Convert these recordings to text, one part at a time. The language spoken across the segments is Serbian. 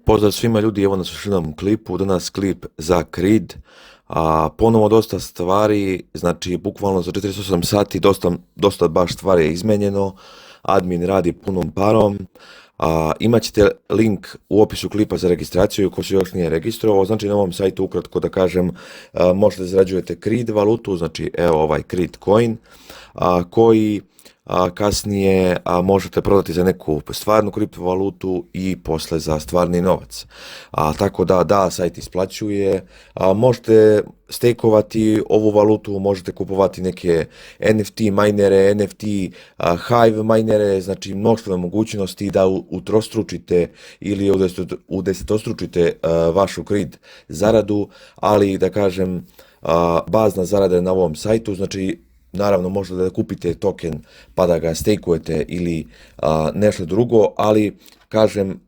Pozdrav svima ljudi, evo nas u još jednom klipu, danas klip za Creed, ponovo dosta stvari, znači bukvalno za 48 sati dosta baš stvari je izmenjeno, admin radi punom parom, imat ćete link u opisu klipa za registraciju ko se još nije registrovao, znači na ovom sajtu ukratko da kažem možete da zarađujete Creed valutu, znači evo ovaj Creed coin, koji kasnije možete prodati za neku stvarnu kriptovalutu i posle za stvarni novac. Tako da sajt isplaćuje, možete stejkovati ovu valutu, možete kupovati neke NFT minere, NFT Hive minere, znači mnoštvo mogućnosti da utrostručite ili udesetostručite vašu Creed zaradu, ali da kažem bazna zarada je na ovom sajtu, znači naravno možete da kupite token pa da ga stejkujete ili nešto drugo, ali kažem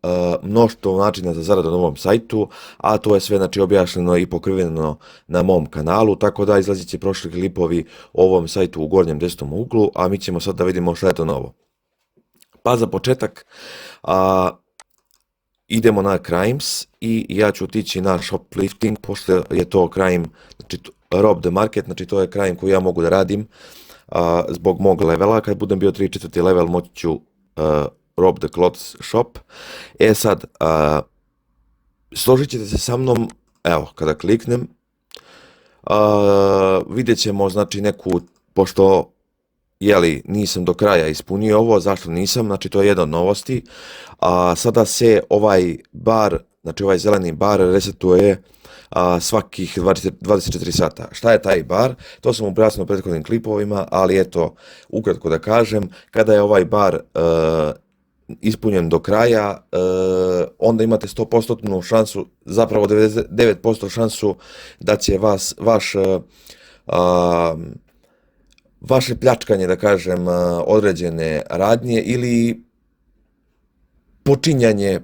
mnoštvo načina za zaradu na ovom sajtu, a to je sve znači objašnjeno i pokriveno na mom kanalu, tako da izlazit će prošli klipovi o ovom sajtu u gornjem desnom uglu, a mi ćemo sad da vidimo šta je to novo. Pa za početak idemo na Crimes i ja ću otići na shoplifting, pošto je to crime, znači rob the market, znači to je crime koji ja mogu da radim zbog mog levela, kad budem bio 3-4 level moći ću rob the clothes shop. Sad, složit ćete se sa mnom, evo, kada kliknem, vidjet ćemo znači neku, pošto nisam do kraja ispunio ovo, zašto nisam, znači to je jedna od novosti, sada se ovaj bar, znači ovaj zeleni bar resetuje svakih 24 sata. Šta je taj bar? To sam objasnio u prethodnim klipovima, ali eto, ukratko da kažem, kada je ovaj bar ispunjen do kraja, onda imate 100% šansu, zapravo 99% šansu da će vaše pljačkanje, da kažem, određene radnje ili počinjanje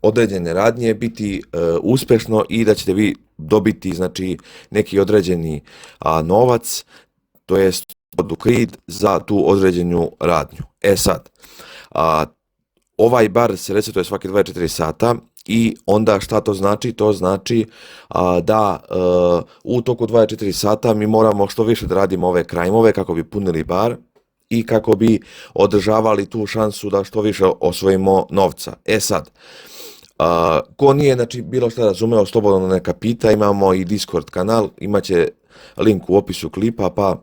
određene radnje biti uspešno i da ćete vi dobiti znači neki određeni novac, to jest od Creed za tu određenu radnju. Sad, ovaj bar se resetuje svake 24 sata i onda šta to znači? To znači da u toku 24 sata mi moramo što više da radimo ove crime-ove kako bi punili bar i kako bi održavali tu šansu da što više osvojimo novca. Sad, ko nije znači bilo šta razumeo, slobodno neka pita, imamo i Discord kanal, imaće link u opisu klipa, pa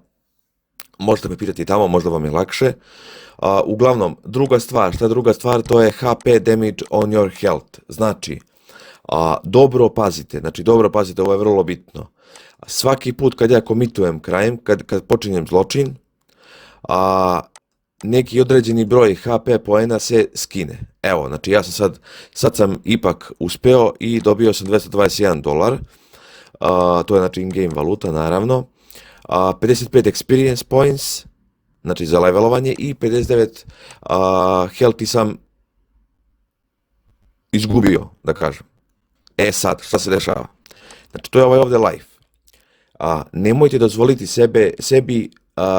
možete me pitati tamo, možda vam je lakše. Uglavnom, druga stvar, to je HP damage on your health, znači dobro pazite, ovo je vrlo bitno. Svaki put kad ja komitujem crime, kad počinjem zločin, neki određeni broj HP poena se skine. Evo, znači ja sam sad sam ipak uspeo i dobio sam $221, to je znači in-game valuta naravno, 55 experience points, znači za levelovanje i 59 healthy sam izgubio, da kažem. Sad, šta se dešava? Znači to je ovaj ovdje life. Nemojte dozvoliti sebi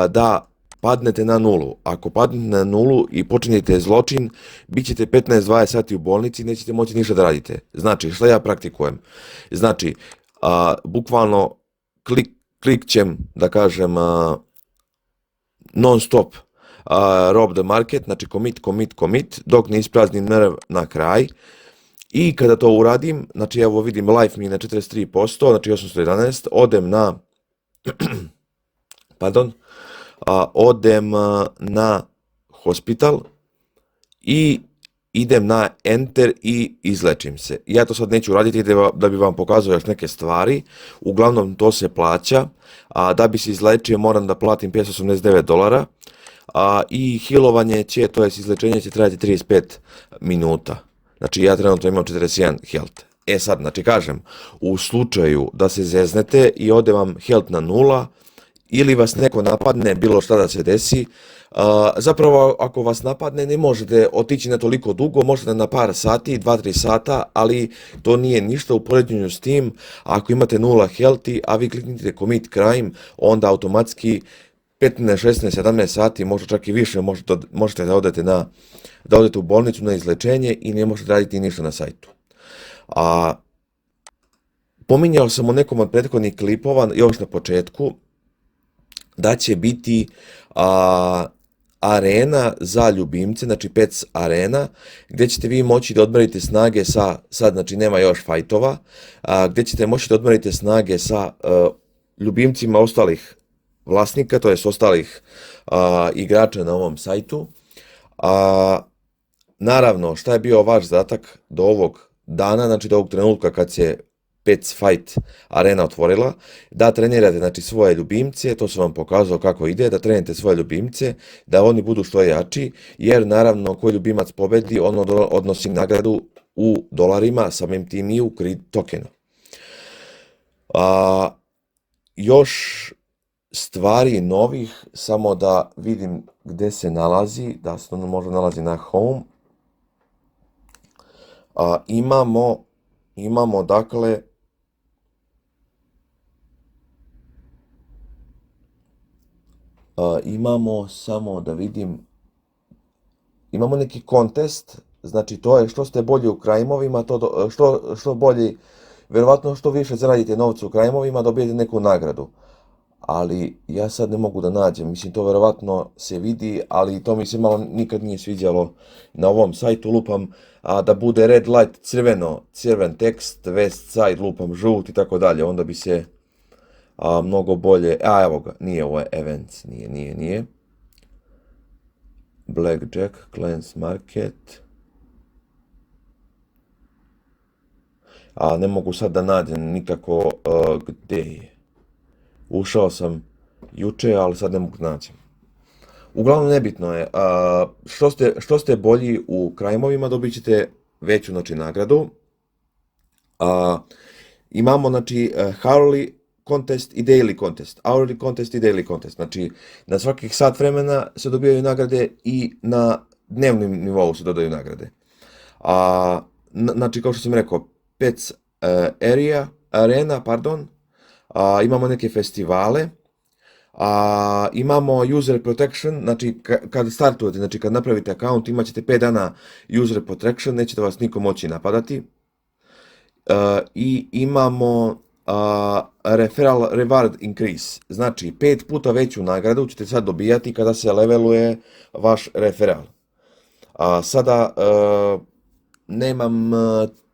da padnete na nulu. Ako padnete na nulu i počinjete zločin, bit ćete 15-20 sati u bolnici i nećete moći ništa da radite. Znači, šta ja praktikujem? Znači, bukvalno klikćem, da kažem, non stop rob the market, znači commit, dok ne ispraznim nerv na kraj. I kada to uradim, znači evo vidim life mi je na 43%, znači 811, odem na odem na hospital i idem na enter i izlečim se. Ja to sad neću raditi da bi vam pokazao još neke stvari, uglavnom to se plaća, da bi se izlečio moram da platim $589 i healovanje će, to jest izlečenje će trajati 35 minuta. Znači ja trenutno imam 41 health. Sad, znači kažem, u slučaju da se zeznete i ode vam health na nula, ili vas neko napadne, bilo šta da se desi, zapravo ako vas napadne ne možete otići na toliko dugo, možete na par sati, 2-3 sata, ali to nije ništa u poređenju s tim, ako imate 0 healthy, a vi kliknite commit crime, onda automatski 15, 16, 17 sati, možda čak i više, možete da odete u bolnicu na izlečenje i ne možete raditi ništa na sajtu. A pominjao sam u nekom od prethodnih klipova, još na početku, da će biti arena za ljubimce, znači Pets arena, gdje ćete vi moći da odmerite snage sad znači nema još fajtova, gdje ćete moći da odmerite snage sa ljubimcima ostalih vlasnika, to jest ostalih igrača na ovom sajtu. Naravno, šta je bio vaš zadatak do ovog dana, znači do ovog trenutka kad se Pets Fight arena otvorila, da trenirate znači svoje ljubimce, to sam vam pokazao kako ide, da trenirate svoje ljubimce, da oni budu što jači, jer naravno koji ljubimac pobedi, on odnosi nagradu u dolarima, samim tim i u Creed tokenu. Još stvari novih, samo da vidim gdje se nalazi, da se to možda nalazi na home. Imamo dakle imamo, samo da vidim, imamo neki kontest, znači to je što ste bolji u crime-ovima, što bolji, vjerovatno što više zaradite novca u crime-ovima, dobijete neku nagradu. Ali ja sad ne mogu da nađem, mislim to vjerovatno se vidi, ali to mi se malo nikad nije sviđalo na ovom sajtu, lupam da bude red light crven tekst, west side lupam žut i tako dalje, onda bi se mnogo bolje, evo ga, nije ovo events, nije. Blackjack, Clans Market. Ne mogu sad da nađem nikako gdje je. Ušao sam juče, ali sad ne mogu naći. Uglavnom nebitno je, što ste bolji u crime-ovima dobit ćete veću znači nagradu. Imamo znači hourly contest i daily contest. Hourly contest i daily contest. Znači na svakih sat vremena se dobijaju nagrade i na dnevnom nivou se dodaju nagrade. Znači kao što sam rekao, Pets arena, imamo neke festivale, imamo user protection, znači kad startujete, znači kad napravite account imat ćete 5 dana user protection, nećete vas niko moći napadati. I imamo referral reward increase, znači 5 puta veću nagradu ćete sad dobijati kada se leveluje vaš referral. Sada nemam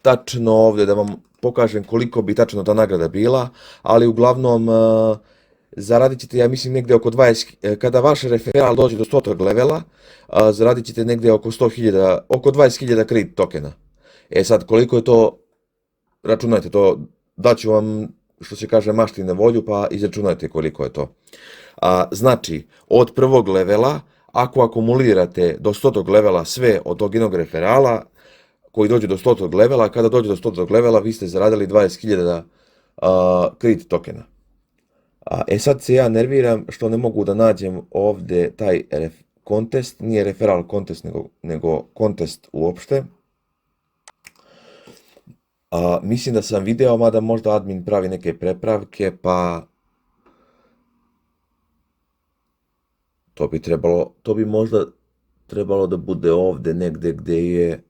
tačno ovdje da vam pokažem koliko bi tačno ta nagrada bila, ali uglavnom zaradit ćete, ja mislim, negdje oko 20, kada vaš referal dođe do 100. levela, zaradit ćete negdje oko 20.000 Creed tokena. Sad, koliko je to, računajte to, daću vam, što se kaže, mašti na volju, pa izračunajte koliko je to. Znači, od prvog levela, ako akumulirate do 100. levela sve od tog jednog referala, koji dođe do 100. levela, kada dođe do 100. levela, vi ste zaradili 20.000 Creed tokena. Sad se ja nerviram što ne mogu da nađem ovdje taj kontest, nije referral kontest, nego kontest uopšte. Mislim da sam video, mada možda admin pravi neke prepravke, pa to bi možda trebalo da bude ovdje negdje gdje je,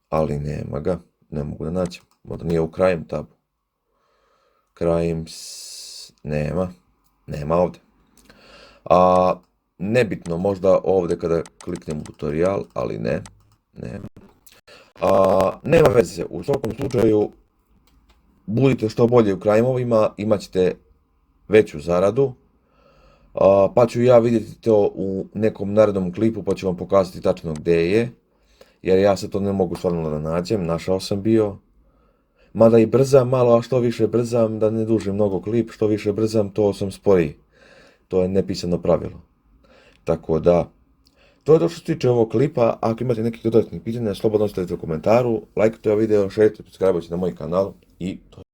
ali nema ga, ne mogu da nađem, možda nije u crime tabu. Crimes, nema ovdje. Nebitno, možda ovdje kada kliknem u tutorial, ali nema. Nema veze, u svakom slučaju budite što bolje u crime-ovima, imat ćete veću zaradu, pa ću ja vidjeti to u nekom narednom klipu, pa ću vam pokazati tačno gdje je, jer ja se to ne mogu stvarno da nađem, našao sam bio. Mada i brzam malo, a što više brzam, da ne dužim mnogo klip, što više brzam, to sam sporiji. To je nepisano pravilo. Tako da, to je to što se tiče ovog klipa. Ako imate nekih dodatnih pitanja, slobodno ostavite u komentaru, lajkajte ovaj video, šerite, subscribeujte na moj kanal i to je.